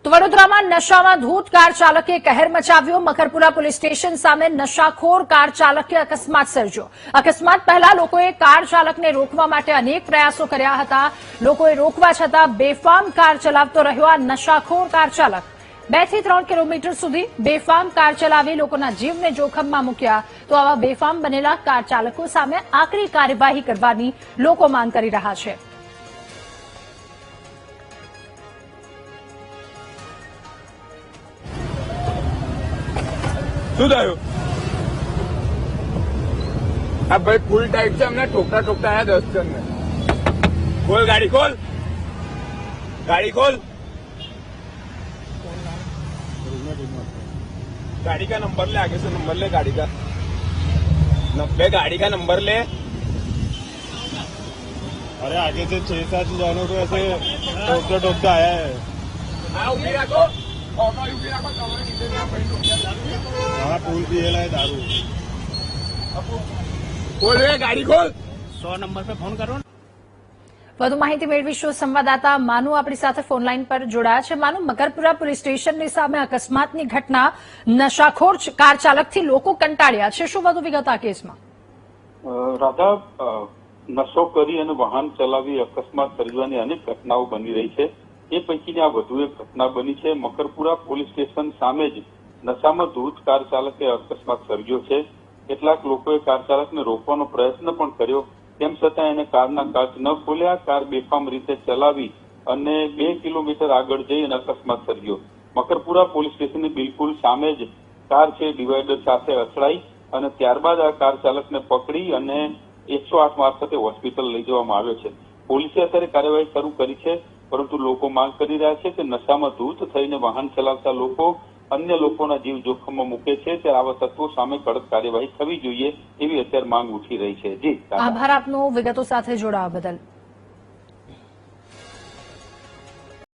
તો વડોદરામાં નશામાં ધૂત કાર ચાલકે કહેર મચાવ્યો। મકરપુરા પોલીસ સ્ટેશન સામે નશાખોર કાર ચાલકે અકસ્માત સર્જ્યો। અકસ્માત પહેલા લોકોએ કાર ચાલકને રોકવા માટે અનેક પ્રયાસો કર્યા હતા। લોકોએ રોકવા છતાં બેફામ કાર ચલાવતો રહ્યો આ નશાખોર કાર ચાલક। 2 થી 3 કિલોમીટર સુધી બેફામ કાર ચલાવી લોકોના જીવને જોખમમાં મૂક્યા। તો આવા બેફામ બનેલા કાર ચાલકો સામે આકરી કાર્યવાહી કરવાની લોકો માંગ કરી રહ્યા છે। શું થયું? આ ભાઈ ફૂલ ટાઈટ છે, અમને ઠોકતા ઠોકતા આયા 10 જણને। ખોલ ગાડી, ખોલ ગાડી, ખોલ गाड़ी का नंबर ले, आगे से नंबर ले गाड़ी का। गाड़ी का नंबर ले। अरे आगे से 6-7 जानों को ऐसे ठोकते ठोकते आया है। हाँ पुल भी है दारू। खोल रे गाड़ी, खोल। 100 नंबर पे फोन करो। વધુ માહિતી મેળવીશું। સંવાદદાતા માનુ આપણી સાથે ફોન લાઈન પર જોડાયા છે। માનુ, મકરપુરા પોલીસ સ્ટેશનની સામે અકસ્માતની ઘટના, નશાખોર કાર ચાલકથી લોકો કંટાળ્યા છે, શું વધુ વિગત આ કેસમાં? રાધા, નશો કરી અને વાહન ચલાવી અકસ્માત સર્જવાની અનેક ઘટનાઓ બની રહી છે। એ પૈકીની આ વધુ એક ઘટના બની છે। મકરપુરા પોલીસ સ્ટેશન સામે જ નશામાં ધૂત કાર ચાલકે અકસ્માત સર્જ્યો છે। કેટલાક લોકોએ કાર ચાલકને રોકવાનો પ્રયત્ન પણ કર્યો, તેમ છતાં એને કારના કાચ ન ખોલ્યા। કાર બેફામ રીતે ચલાવી અને 2 કિલોમીટર આગળ જઈ અને અકસ્માત સર્જ્યો। મકરપુરા પોલીસ સ્ટેશનની બિલકુલ સામે જ કાર છે ડિવાઈડર સાથે અથડાઈ અને ત્યારબાદ આ કાર ચાલકને પકડી અને 108 મારફતે હોસ્પિટલ લઈ જવામાં આવ્યો છે। પોલીસે અત્યારે કાર્યવાહી શરૂ કરી છે, પરંતુ લોકો માંગ કરી રહ્યા છે કે નશામાં ધૂત થઈને વાહન ચલાવતા લોકો અન્ય લોકોના જીવ જોખમમાં મૂકે છે, ત્યારે આવા તત્વો સામે કડક કાર્યવાહી થવી જોઈએ એવી અત્યારે માંગ ઉઠી રહી છે। જી, આભાર આપનો વિગતો સાથે જોડાવા બદલ।